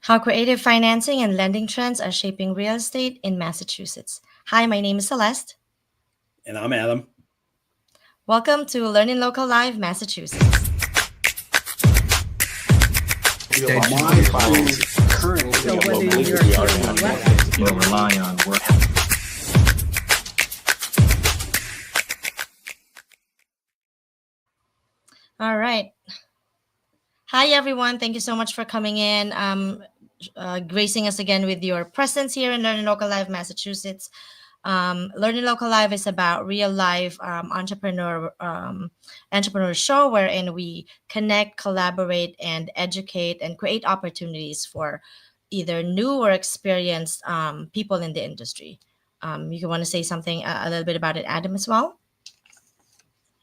How creative financing and lending trends are shaping real estate in Massachusetts. Hi, my name is Celeste. And I'm Adam. Welcome to LEARNin Local Live Massachusetts. Currently, so whether you're here rely on work. All right. Hi, everyone. Thank you so much for coming in, gracing us again with your presence here in LEARNin Local Live Massachusetts. LEARNin Local Live is about real life entrepreneur show wherein we connect, collaborate, and educate and create opportunities for either new or experienced people in the industry. You want to say something a little bit about it, Adam, as well?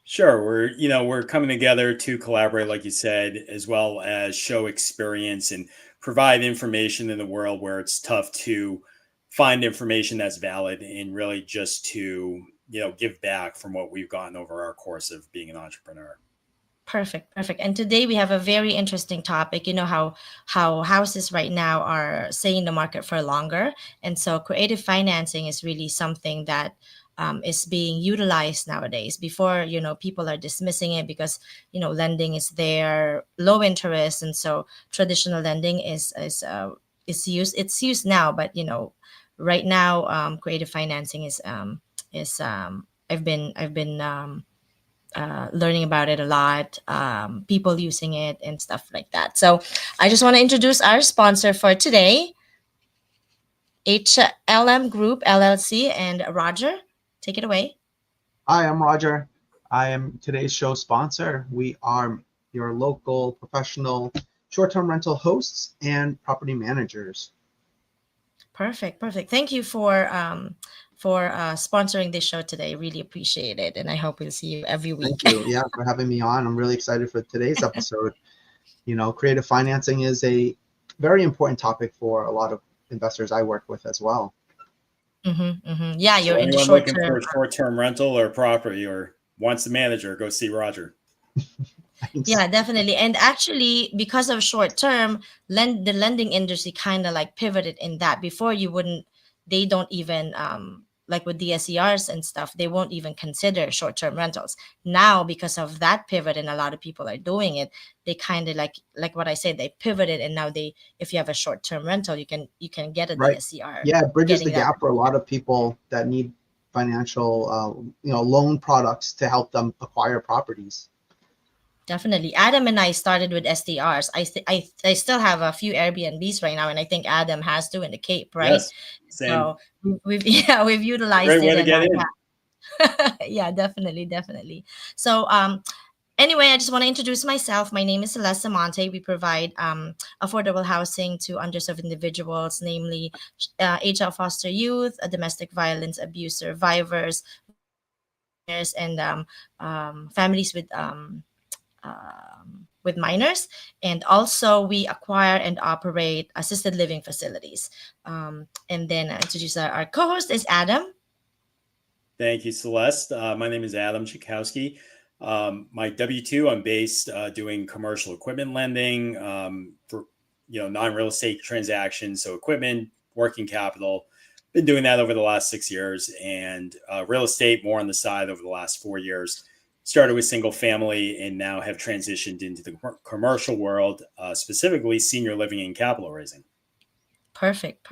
Sure, we're coming together to collaborate, like you said, as well as show experience and provide information in the world where it's tough to find information that's valid, and really just to give back from what we've gotten over our course of being an entrepreneur. Perfect, perfect. And today we have a very interesting topic. You know how houses right now are staying in the market for longer, and so creative financing is really something that is being utilized nowadays. Before, people are dismissing it because lending is there, low interest, and so traditional lending is used. It's used now, but right now, creative financing is I've been learning about it a lot, people using it and stuff like that. So I just want to introduce our sponsor for today, HLM Group LLC, and Roger. Take it away. Hi, I'm Roger. I am today's show sponsor. We are your local professional short-term rental hosts and property managers. Perfect, perfect. Thank you for sponsoring this show today. Really appreciate it, and I hope we'll see you every week. Thank you. Yeah, for having me on. I'm really excited for today's episode. Creative financing is a very important topic for a lot of investors I work with as well. Yeah, you're in the anyone short looking term. for a short-term rental or property or wants the manager, go see Roger. Yeah, definitely. And actually, because of short term, the lending industry kind of like pivoted in that. Before, they don't even like with DSCRs and stuff, they won't even consider short term rentals. Now, because of that pivot, and a lot of people are doing it, they kind of like what I said, they pivoted, and now if you have a short term rental, you can get a Right. DSCR. Yeah, it bridges the getting that- gap for a lot of people that need financial, loan products to help them acquire properties. Definitely. Adam and I started with SDRs. I still have a few Airbnbs right now, and I think Adam has too in the Cape, right? Yes, same. So we've we've utilized Great it. way to And get in. yeah, definitely. So anyway, I just want to introduce myself. My name is Celeste Samonte. We provide affordable housing to underserved individuals, namely HL foster youth, domestic violence abuse survivors, and families with minors. And also we acquire and operate assisted living facilities. And then introduce our co-host is Adam. Thank you, Celeste. My name is Adam Chikowski. My W-2, I'm based doing commercial equipment lending for non-real estate transactions, so equipment, working capital. Been doing that over the last 6 years, and real estate more on the side over the last 4 years. Started with single family and now have transitioned into the commercial world, specifically senior living and capital raising. Perfect.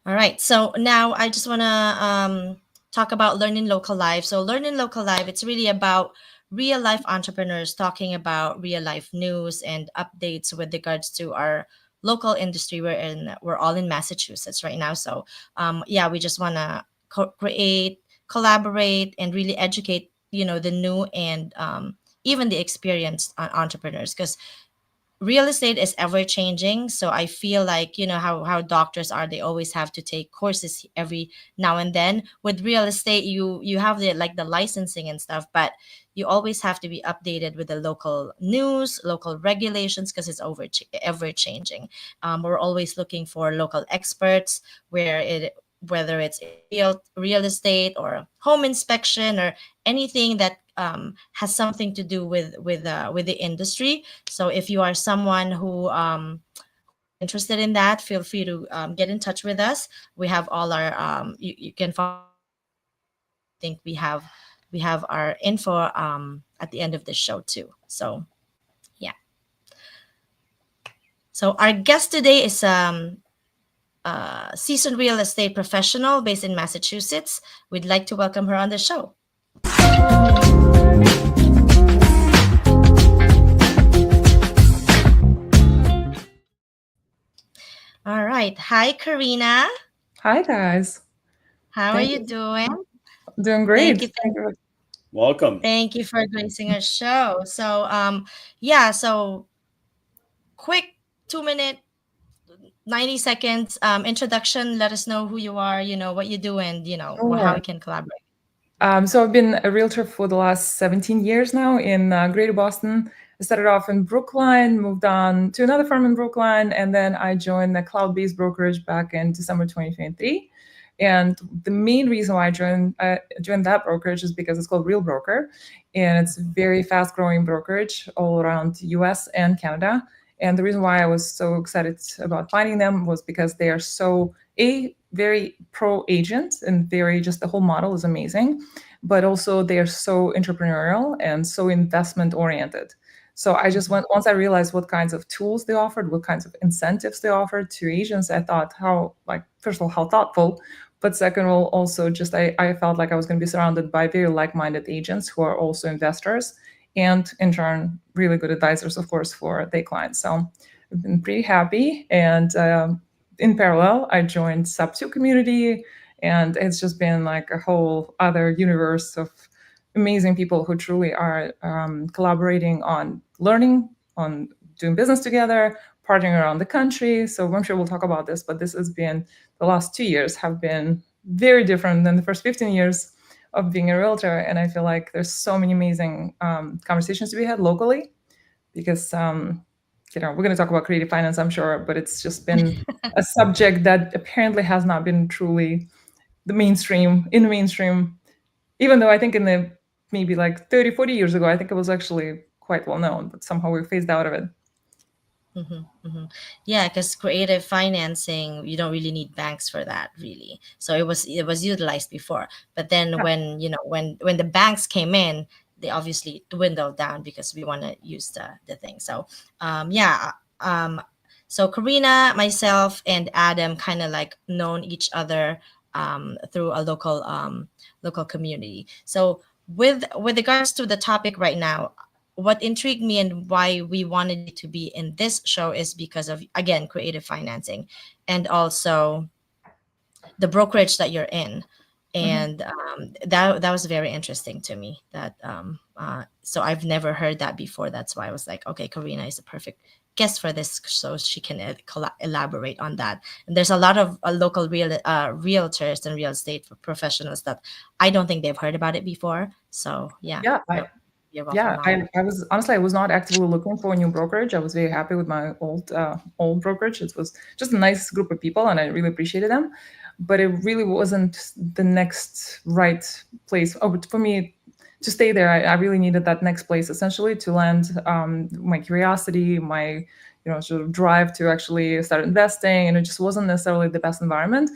All right. So now I just want to talk about LEARNin Local Live. So LEARNin Local Live, it's really about real life entrepreneurs talking about real life news and updates with regards to our local industry. We're all in Massachusetts right now. So yeah, we just want to create, collaborate, and really educate the new and even the experienced entrepreneurs, because real estate is ever changing. So I feel like how doctors are, they always have to take courses every now and then. With real estate, you have the licensing and stuff, but you always have to be updated with the local news, local regulations, because it's ever changing. We're always looking for local experts, whether it's real estate or home inspection or anything that has something to do with the industry. So if you are someone who interested in that, feel free to get in touch with us. We have all our you can follow. I think we have our info at the end of the show too. So yeah. So our guest today is seasoned real estate professional based in Massachusetts. We'd like to welcome her on the show. All right. Hi, Karina. Hi, guys. How are you doing? Doing great. Thank you. Welcome. Thank you for gracing our show. So, yeah, so quick 2 minute, 90 seconds introduction. Let us know who you are, what you do, and, how we can collaborate. So I've been a realtor for the last 17 years now in Greater Boston. I started off in Brookline, moved on to another firm in Brookline, and then I joined the cloud-based brokerage back in December 2023. And the main reason why I joined that brokerage is because it's called Real Broker, and it's a very fast-growing brokerage all around the US and Canada. And the reason why I was so excited about finding them was because they are so very pro agent and just the whole model is amazing, but also they are so entrepreneurial and so investment oriented. So I just once I realized what kinds of tools they offered, what kinds of incentives they offered to agents, I thought first of all, how thoughtful, but second of all, also just I felt like I was going to be surrounded by very like-minded agents who are also investors and in turn, really good advisors, of course, for their clients. So I've been pretty happy. And in parallel, I joined Sub2 community, and it's just been like a whole other universe of amazing people who truly are collaborating on learning, on doing business together, partnering around the country. So I'm sure we'll talk about this, but this has been, the last 2 years have been very different than the first 15 years of being a realtor. And I feel like there's so many amazing conversations to be had locally because, we're going to talk about creative finance, I'm sure, but it's just been a subject that apparently has not been truly in the mainstream, even though I think in the maybe like 30, 40 years ago, I think it was actually quite well known, but somehow we phased out of it. Yeah, because creative financing, you don't really need banks for that, really. So it was utilized before, but then when the banks came in, they obviously dwindled down because we want to use the thing. So so Karina, myself, and Adam kind of like known each other through a local community. So with regards to the topic right now, what intrigued me and why we wanted it to be in this show is because of, again, creative financing and also the brokerage that you're in. And that was very interesting to me. That so I've never heard that before. That's why I was like, okay, Karina is a perfect guest for this, so she can elaborate on that. And there's a lot of local realtors and real estate professionals that I don't think they've heard about it before. So I was honestly, I was not actively looking for a new brokerage. I was very happy with my old brokerage. It was just a nice group of people, and I really appreciated them. But it really wasn't the next right place. For me to stay there, I really needed that next place, essentially, to land my curiosity, my sort of drive to actually start investing, and it just wasn't necessarily the best environment.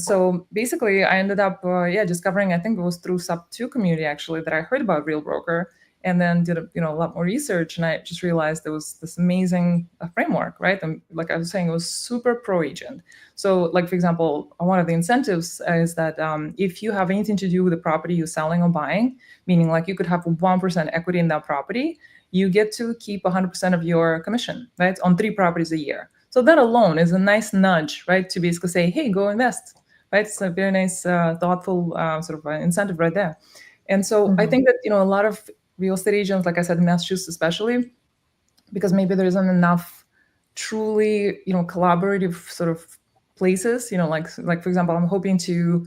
So basically, I ended up discovering, I think it was through Sub2 community actually, that I heard about Real Broker, and then did a lot more research, and I just realized there was this amazing framework, right? And like I was saying, it was super pro agent. So like, for example, one of the incentives is that if you have anything to do with the property you're selling or buying, meaning like you could have 1% equity in that property, you get to keep 100% of your commission, right? On 3 properties a year. So that alone is a nice nudge, right? To basically say, hey, go invest, right? It's a very nice, thoughtful sort of incentive right there. And so I think that, a lot of real estate agents, like I said, in Massachusetts especially, because maybe there isn't enough truly, collaborative sort of places, like for example, I'm hoping to,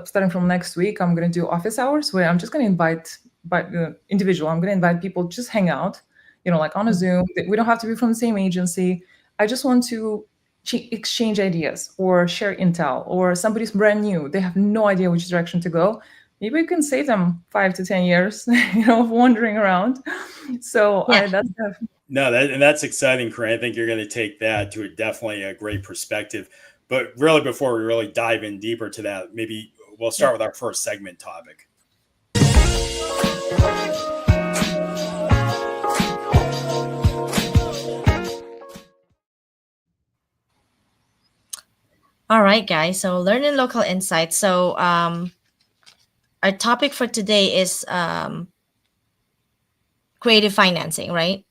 starting from next week, I'm going to do office hours where I'm just going to invite individual. I'm going to invite people, just hang out, like on a Zoom. We don't have to be from the same agency. I just want to exchange ideas or share intel, or somebody's brand new. They have no idea which direction to go. maybe we can save them 5 to 10 years, of wandering around. So Yeah. No, that's exciting, Corinne. I think you're going to take that to definitely a great perspective. But really, before we really dive in deeper to that, maybe we'll start with our first segment topic. All right, guys. So learning local insights. So our topic for today is creative financing, right?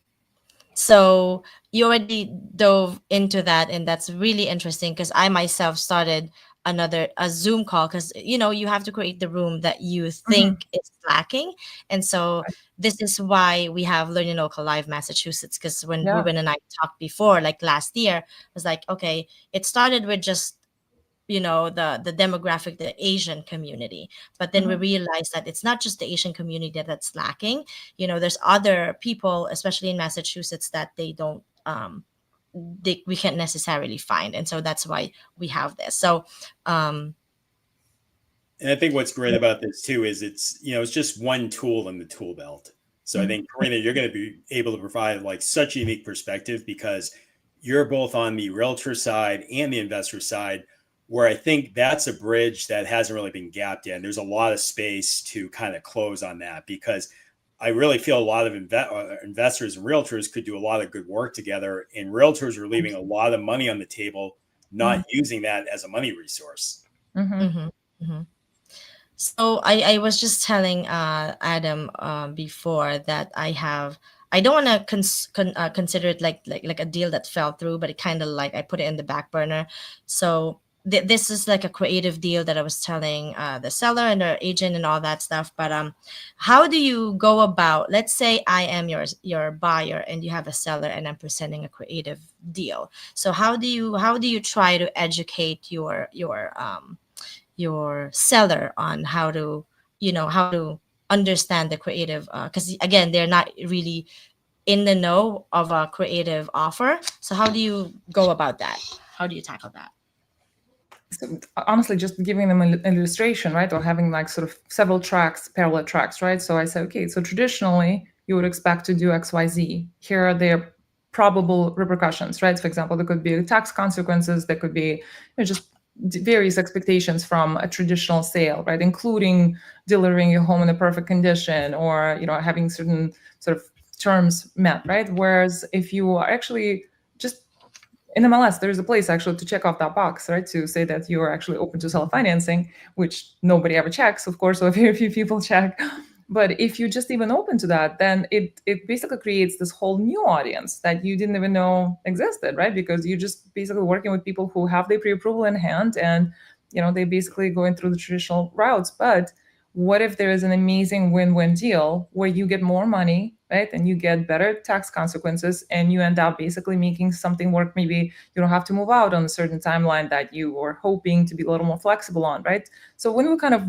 So you already dove into that, and that's really interesting because I myself started a Zoom call because you have to create the room that you think is lacking, and so this is why we have Learning Local Live Massachusetts. Because when Yeah. Ruben and I talked before, like last year, it was like, okay, it started with just the demographic, the Asian community, but then we realized that it's not just the Asian community that's lacking. There's other people, especially in Massachusetts, that they don't we can't necessarily find, and so that's why we have this. So And I think what's great about this too is it's just one tool in the tool belt. So I think, Karina, you're going to be able to provide like such a unique perspective because you're both on the realtor side and the investor side, where I think that's a bridge that hasn't really been gapped yet. And there's a lot of space to kind of close on that, because I really feel a lot of investors and realtors could do a lot of good work together, and realtors are leaving a lot of money on the table, not using that as a money resource. So I was just telling Adam before that I don't want to consider it like a deal that fell through, but it kind of like I put it in the back burner. So this is like a creative deal that I was telling the seller and the agent and all that stuff. But how do you go about? Let's say I am your buyer and you have a seller, and I'm presenting a creative deal. So how do you try to educate your seller on how to understand the creative, because again, they're not really in the know of a creative offer. So how do you go about that? How do you tackle that? So honestly, just giving them an illustration, right? Or having like sort of several tracks, parallel tracks, right? So I say, okay, so traditionally you would expect to do XYZ. Here are their probable repercussions, right? For example, there could be tax consequences, there could be just various expectations from a traditional sale, right? Including delivering your home in a perfect condition, or having certain sort of terms met, right? Whereas if you are actually just in MLS, there's a place actually to check off that box, right? To say that you are actually open to self-financing, which nobody ever checks, of course, or very few people check. But if you just even open to that, then it basically creates this whole new audience that you didn't even know existed, right? Because you're just basically working with people who have their pre-approval in hand, and they basically going through the traditional routes. But what if there is an amazing win-win deal where you get more money, right? And you get better tax consequences, and you end up basically making something work. Maybe you don't have to move out on a certain timeline that you were hoping to be a little more flexible on, right? So when we kind of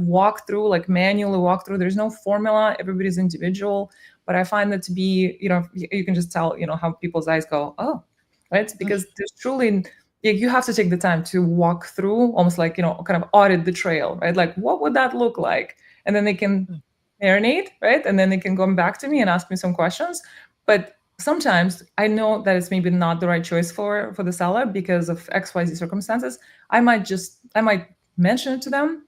manually walk through, there's no formula, everybody's individual. But I find that to be, you can just tell, how people's eyes go, oh, right? Because there's truly, you have to take the time to walk through, almost like, kind of audit the trail, right? Like, what would that look like? And then they can marinate, right? And then they can come back to me and ask me some questions. But sometimes I know that it's maybe not the right choice for the seller because of XYZ circumstances. I might mention it to them,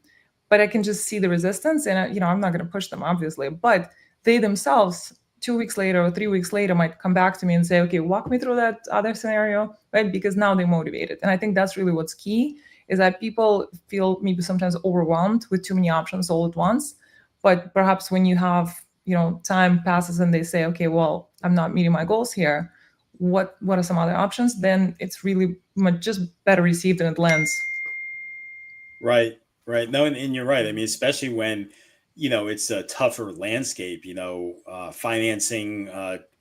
but I can just see the resistance, and I'm not going to push them, obviously. But they themselves, 2 weeks later or 3 weeks later, might come back to me and say, okay, walk me through that other scenario, right? Because now they're motivated. And I think that's really what's key, is that people feel maybe sometimes overwhelmed with too many options all at once. But perhaps when you have, time passes and they say, okay, well, I'm not meeting my goals here, what are some other options? Then it's really much just better received and it lands. Right. No, and you're right. I mean, especially when, it's a tougher landscape, financing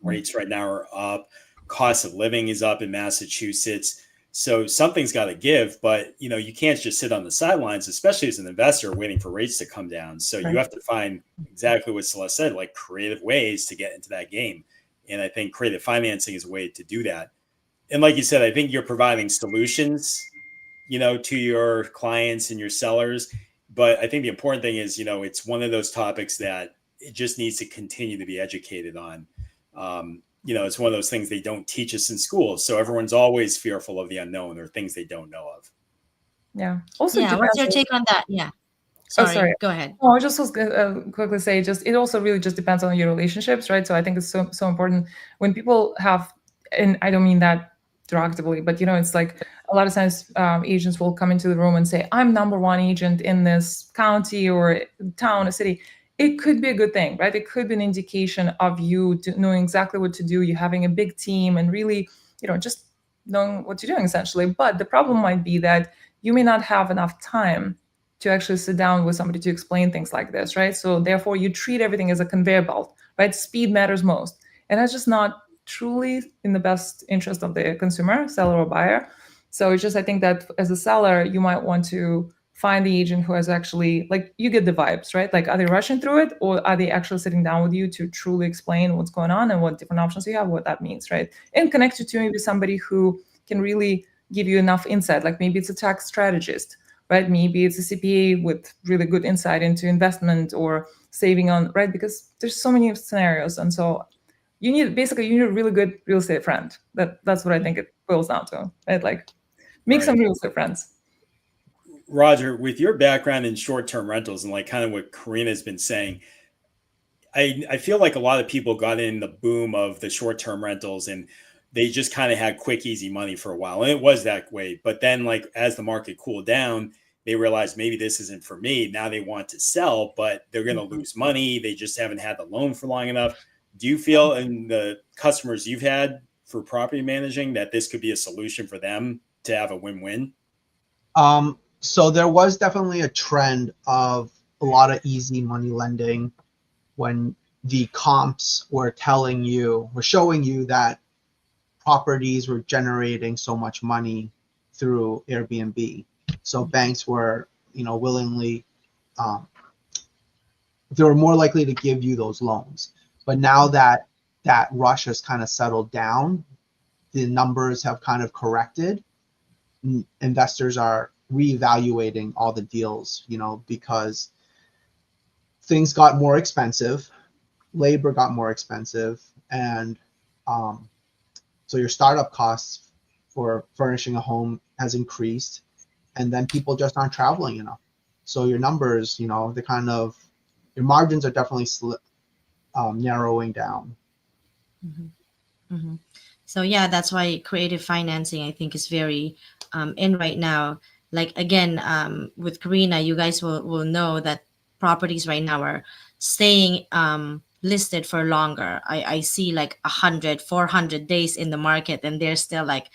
rates right now are up, cost of living is up in Massachusetts. So something's got to give, but you can't just sit on the sidelines, especially as an investor waiting for rates to come down. So you have to find exactly what Celeste said, like creative ways to get into that game. And I think creative financing is a way to do that. And like you said, I think you're providing solutions, to your clients and your sellers, But I think the important thing is, it's one of those topics that it just needs to continue to be educated on. It's one of those things they don't teach us in school. So everyone's always fearful of the unknown or things they don't know of. Yeah. Also, Yeah, what's your depends. take on that? Yeah. Oh, Sorry, sorry. go ahead. Oh, I just was gonna quickly say, it also really just depends on your relationships, right? So I think it's so important when people have, and I don't mean that derogatively, but it's like a lot of times agents will come into the room and say, I'm number one agent in this county or town or city. It could be a good thing, right? It could be an indication of you knowing exactly what to do, you having a big team and really, just knowing what you're doing essentially. But the problem might be that you may not have enough time to actually sit down with somebody to explain things like this, right? So therefore you treat everything as a conveyor belt, right? Speed matters most. And that's just not truly in the best interest of the consumer, seller or buyer. So it's just, I think that as a seller, you might want to find the agent who has actually, like, you get the vibes, right? Like, are they rushing through it, or are they actually sitting down with you to truly explain what's going on and what different options you have, what that means, right? And connect you to maybe somebody who can really give you enough insight. Like maybe it's a tax strategist, right? Maybe it's a CPA with really good insight into investment or saving on, right? Because there's so many scenarios. And so you need a really good real estate friend. That's what I think it boils down to, right? Like make some real estate friends. Roger, with your background in short-term rentals and like kind of what Karina's been saying, I feel like a lot of people got in the boom of the short-term rentals and they just kind of had quick, easy money for a while. And it was that way. But then like as the market cooled down, they realized maybe this isn't for me. Now they want to sell, but they're going to lose money. They just haven't had the loan for long enough. Do you feel in the customers you've had for property managing that this could be a solution for them to have a win-win? So there was definitely a trend of a lot of easy money lending when the comps were showing you that properties were generating so much money through Airbnb. So banks were, willingly, they were more likely to give you those loans. But now that that rush has kind of settled down, the numbers have kind of corrected. Investors are reevaluating all the deals, because things got more expensive, labor got more expensive, and so your startup costs for furnishing a home has increased, and then people just aren't traveling enough. So your numbers, your margins are definitely narrowing down. Mm-hmm. Mm-hmm. So yeah, that's why creative financing, I think, is very in right now. Like again, with Karina, you guys will know that properties right now are staying listed for longer. I see like 400 days in the market, and they're still like,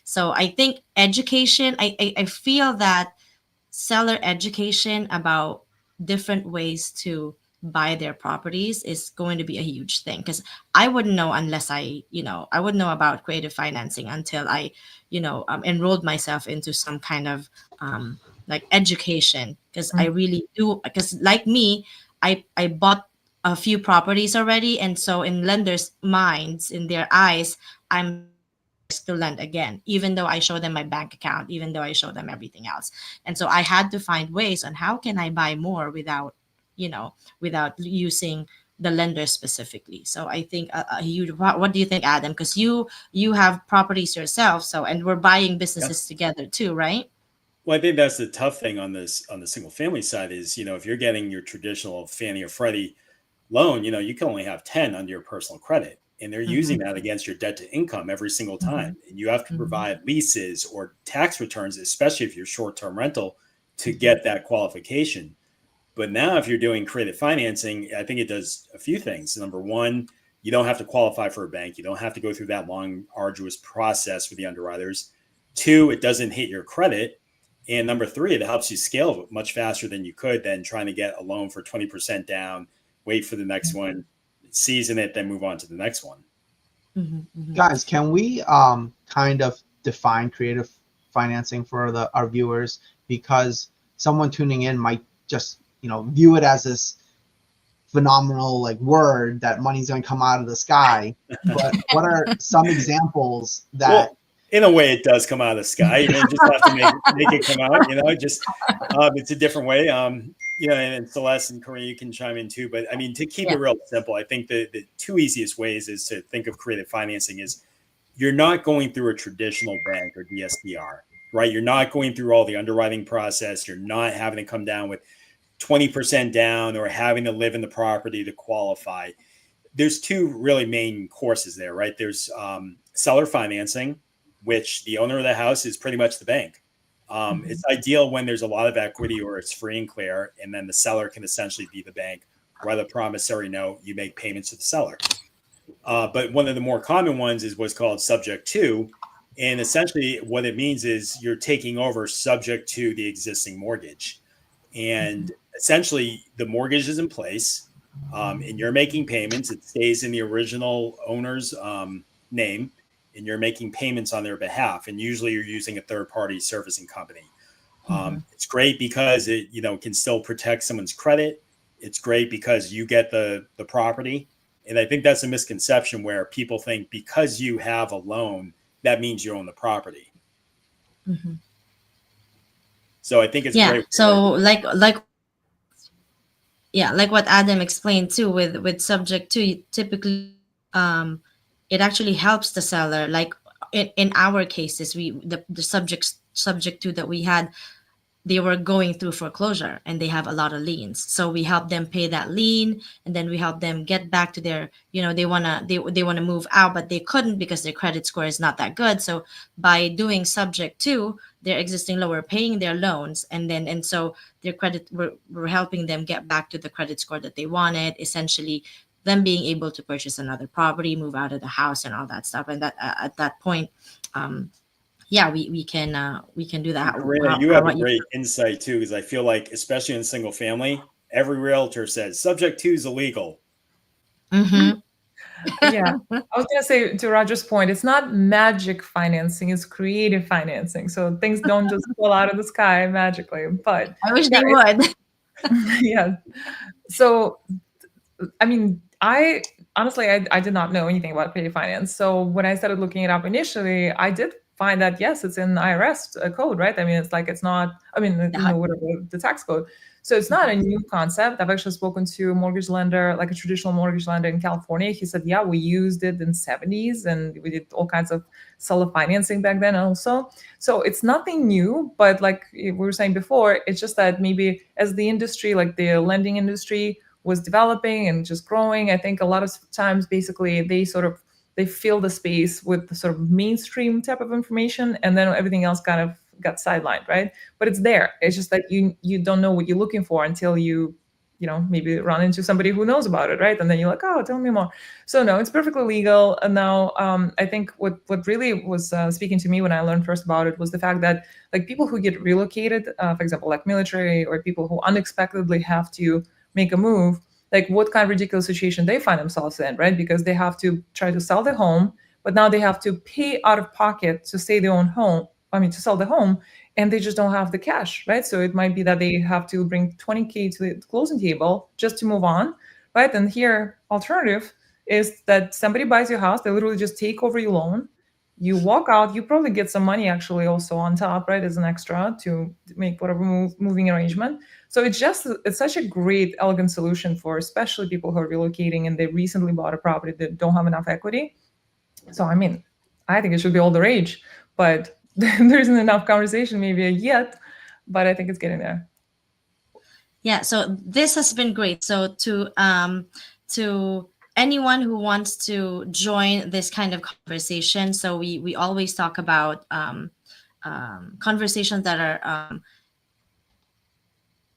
so I think education, I feel that seller education about different ways to buy their properties is going to be a huge thing, because I wouldn't know unless I wouldn't know about creative financing until I enrolled myself into some kind of like education, because I really do, because like me, I bought a few properties already, and so in lenders' minds, in their eyes, I'm to lend again, even though I show them my bank account, even though I show them everything else. And so I had to find ways on how can I buy more without without using the lender specifically. So I think a huge, what do you think, Adam? Because you have properties yourself, so, and we're buying businesses together too, right? Well, I think that's the tough thing on the single family side is, if you're getting your traditional Fannie or Freddie loan, you can only have 10 under your personal credit, and they're using that against your debt to income every single time. And you have to provide leases or tax returns, especially if you're short-term rental, to get that qualification. But now if you're doing creative financing, I think it does a few things. Number one, you don't have to qualify for a bank. You don't have to go through that long, arduous process with the underwriters. Two, it doesn't hit your credit. And number three, it helps you scale much faster than you could than trying to get a loan for 20% down, wait for the next one, season it, then move on to the next one. Guys, can we kind of define creative financing for our viewers? Because someone tuning in might just view it as this phenomenal word that money's going to come out of the sky. But what are some examples that in a way, it does come out of the sky. You just have to make it come out. Just it's a different way. And Celeste and Corinne, you can chime in too. But I mean, to keep it real simple, I think the two easiest ways is to think of creative financing is you're not going through a traditional bank or DSCR, right? You're not going through all the underwriting process. You're not having to come down with 20% down or having to live in the property to qualify. There's two really main courses there, right? There's seller financing, which the owner of the house is pretty much the bank. It's ideal when there's a lot of equity or it's free and clear, and then the seller can essentially be the bank. Write a promissory note, you make payments to the seller. But one of the more common ones is what's called subject to. And essentially what it means is you're taking over subject to the existing mortgage. And essentially the mortgage is in place and you're making payments. It stays in the original owner's name, and you're making payments on their behalf. And usually you're using a third-party servicing company. It's great because it can still protect someone's credit. It's great because you get the property. And I think that's a misconception where people think because you have a loan, that means you own the property. So I think it's great. So like what Adam explained too, with subject to, typically it actually helps the seller. Like in our cases, the subject to that we had, they were going through foreclosure and they have a lot of liens. So we help them pay that lien, and then we help them get back to their, they wanna move out, but they couldn't because their credit score is not that good. So by doing subject to their existing loan, we're paying their loans, and so their credit, we're helping them get back to the credit score that they wanted, essentially them being able to purchase another property, move out of the house, and all that stuff. And that at that point, we can do that. Karina, you have a great insight too, because I feel like, especially in single family, every realtor says subject to is illegal. Yeah, I was gonna say, to Roger's point, it's not magic financing; it's creative financing. So things don't just fall out of the sky magically. But I wish they would. Yeah. So, I mean, I honestly did not know anything about creative finance. So when I started looking it up initially, I did find that yes, it's in IRS code, right? I mean, it's not. I mean, whatever the tax code. So it's not a new concept. I've actually spoken to a mortgage lender, like a traditional mortgage lender in California. He said, yeah, we used it in the 70s and we did all kinds of seller financing back then also. So it's nothing new, but like we were saying before, it's just that maybe as the industry, like the lending industry was developing and just growing, I think a lot of times basically they fill the space with the sort of mainstream type of information, and then everything else kind of got sidelined, right? But it's there. It's just that you don't know what you're looking for until you maybe run into somebody who knows about it, right? And then you're like, oh, tell me more. So no, it's perfectly legal. And now I think what really was speaking to me when I learned first about it was the fact that like people who get relocated, for example, like military, or people who unexpectedly have to make a move, like what kind of ridiculous situation they find themselves in, right? Because they have to try to sell their home, but now they have to pay out of pocket to stay their own home. To sell the home, and they just don't have the cash, right? So it might be that they have to bring 20K to the closing table just to move on, right? And here, alternative is that somebody buys your house, they literally just take over your loan, you walk out, you probably get some money actually also on top, right, as an extra to make whatever moving arrangement. So it's such a great, elegant solution for especially people who are relocating and they recently bought a property that don't have enough equity. So I mean, I think it should be all the rage, but there isn't enough conversation maybe yet, but I think it's getting there. Yeah, so this has been great. So to anyone who wants to join this kind of conversation, so we always talk about conversations that are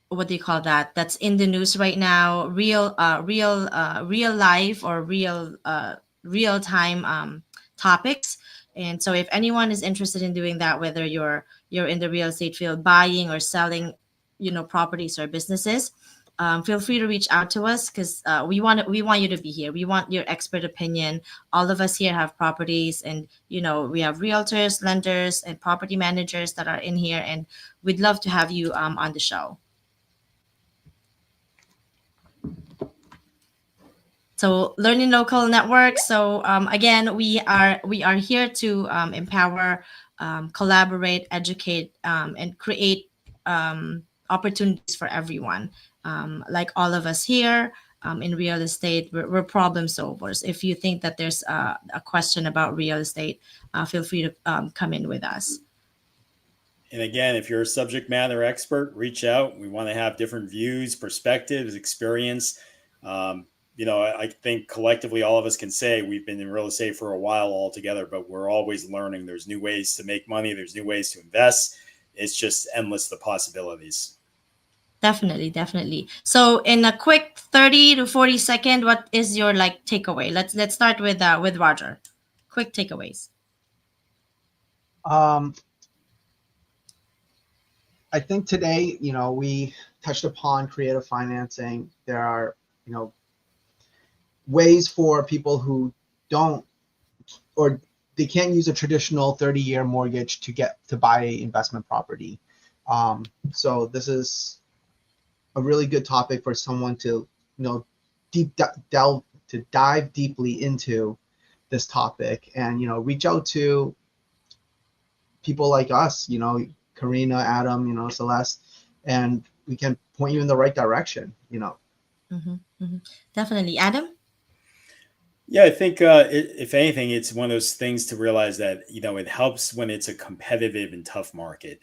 what do you call that? That's in the news right now, real life or real time topics. And so if anyone is interested in doing that, whether you're in the real estate field, buying or selling, properties or businesses, feel free to reach out to us, because we want you to be here. We want your expert opinion. All of us here have properties, and we have realtors, lenders, and property managers that are in here, and we'd love to have you on the show. So LEARNin Local Network. So again, we are here to empower, collaborate, educate, and create opportunities for everyone. Like all of us here in real estate, we're problem solvers. If you think that there's a question about real estate, feel free to come in with us. And again, if you're a subject matter expert, reach out. We want to have different views, perspectives, experience. I think collectively all of us can say we've been in real estate for a while all together, but we're always learning. There's new ways to make money. There's new ways to invest. It's just endless, the possibilities. Definitely. So in a quick 30 to 40 second, what is your takeaway? Let's start with Roger. Quick takeaways. I think today, we touched upon creative financing. There are, ways for people who don't, or they can't use a traditional 30-year mortgage to buy investment property. So this is a really good topic for someone to, dive deeply into this topic and, reach out to people like us, Karina, Adam, Celeste, and we can point you in the right direction, Definitely. Adam? Yeah, I think if anything, it's one of those things to realize that, it helps when it's a competitive and tough market.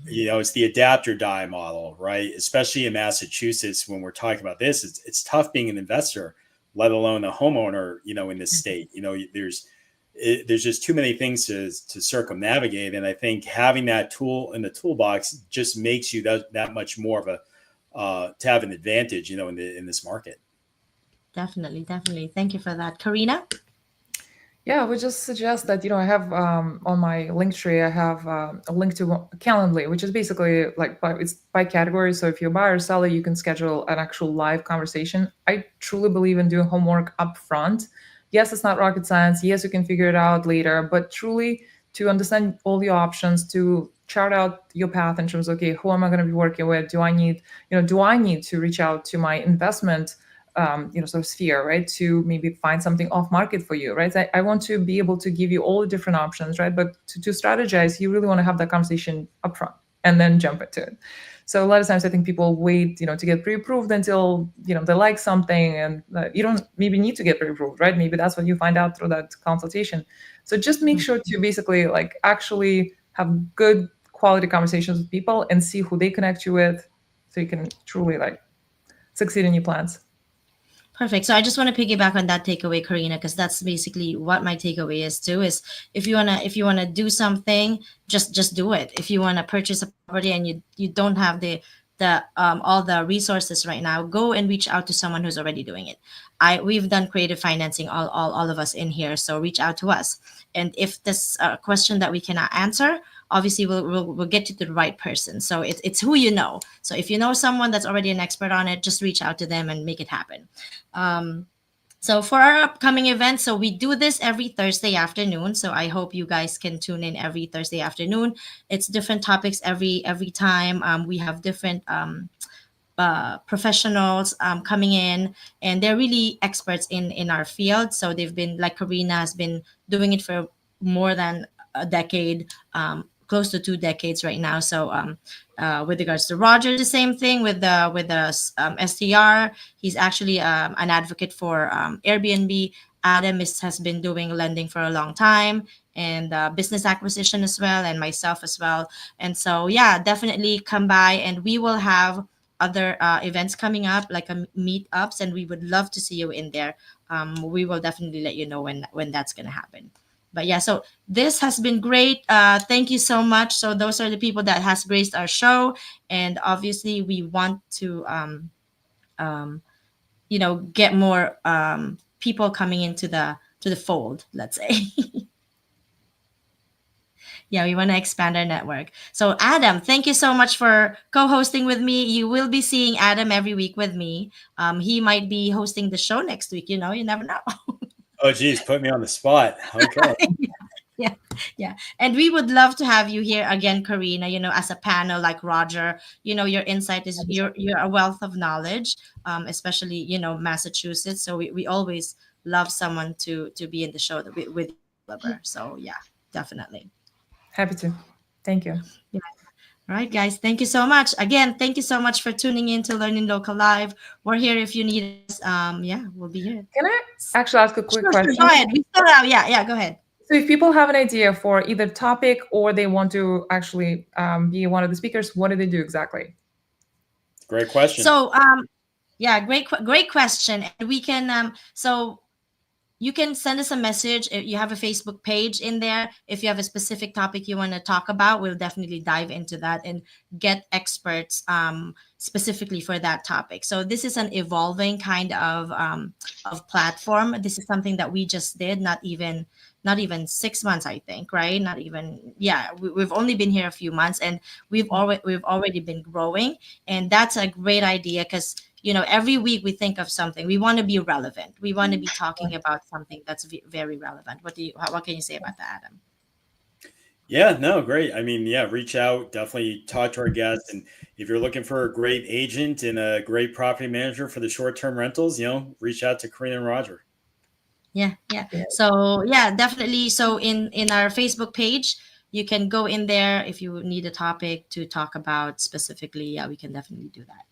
It's the adapt or die model, right? Especially in Massachusetts, when we're talking about this, it's tough being an investor, let alone a homeowner, in this state. There's just too many things to circumnavigate. And I think having that tool in the toolbox just makes you that much more of to have an advantage, in this market. Definitely. Thank you for that. Karina? Yeah, I would just suggest that, I have on my link tree, I have a link to Calendly, which is basically it's by category. So if you're a buyer or seller, you can schedule an actual live conversation. I truly believe in doing homework up front. Yes, it's not rocket science. Yes, you can figure it out later, but truly to understand all your options, to chart out your path in terms of, okay, who am I going to be working with? Do I need to reach out to my investment sort of sphere, right, to maybe find something off market for you, right? I want to be able to give you all the different options, right? But to strategize, you really want to have that conversation upfront and then jump into it. So a lot of times I think people wait, to get pre-approved until, they like something, and you don't maybe need to get pre-approved, right? Maybe that's what you find out through that consultation. So just make sure to basically actually have good quality conversations with people and see who they connect you with, so you can truly succeed in your plans. Perfect. So I just want to piggyback on that takeaway, Karina, because that's basically what my takeaway is too. Is if you wanna do something, just do it. If you wanna purchase a property and you don't have the all the resources right now, go and reach out to someone who's already doing it. We've done creative financing, all of us in here. So reach out to us. And if this question that we cannot answer, obviously we'll get you to the right person. So it's who you know. So if you know someone that's already an expert on it, just reach out to them and make it happen. So for our upcoming event, so we do this every Thursday afternoon. So I hope you guys can tune in every Thursday afternoon. It's different topics every time. We have different professionals coming in, and they're really experts in our field. So they've been, like Karina has been doing it for more than a decade, close to 2 decades right now. So with regards to Roger, the same thing with the STR. He's actually an advocate for Airbnb. Adam has been doing lending for a long time, and business acquisition as well, and myself as well. And so yeah, definitely come by, and we will have other events coming up, like meetups, and we would love to see you in there. We will definitely let you know when that's going to happen. But yeah, so this has been great. Thank you so much. So those are the people that has graced our show, and obviously we want to get more people coming into the fold, let's say. Yeah, we want to expand our network. So Adam, thank you so much for co-hosting with me. You will be seeing Adam every week with me. He might be hosting the show next week. You never know. Oh, geez, put me on the spot. Okay. Yeah. And we would love to have you here again, Karina, as a panel like Roger. Your insight is you're a wealth of knowledge, especially, Massachusetts. So we always love someone to be in the show with Oliver. So yeah, definitely. Happy to. Thank you. Yeah. All right, guys. Thank you so much. Again, thank you so much for tuning in to Learning Local Live. We're here if you need us. Yeah, we'll be here. Can I actually ask a quick Sure, question? go ahead. We still have, yeah, go ahead. So if people have an idea for either topic or they want to actually be one of the speakers, what do they do exactly? Great question. So, yeah, great question. And we can, so you can send us a message. If you have a Facebook page in there, if you have a specific topic you want to talk about, we'll definitely dive into that and get experts specifically for that topic. So this is an evolving kind of platform. This is something that we just did, not even 6 months, I think, right? Not even, yeah, we've only been here a few months, and we've already been growing. And that's a great idea, because every week we think of something. We want to be relevant. We want to be talking about something that's very relevant. What can you say about that, Adam? Yeah, no, great. I mean, yeah, reach out, definitely talk to our guests. And if you're looking for a great agent and a great property manager for the short-term rentals, reach out to Karina and Roger. Yeah. So yeah, definitely. So in our Facebook page, you can go in there if you need a topic to talk about specifically. Yeah, we can definitely do that.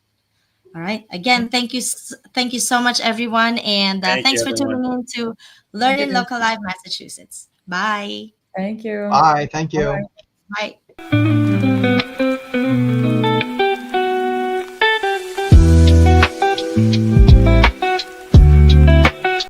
All right. Again, thank you so much, everyone, and thanks for tuning in to LEARNin Local Live Massachusetts. Bye. Thank you. Bye. Thank you. Bye.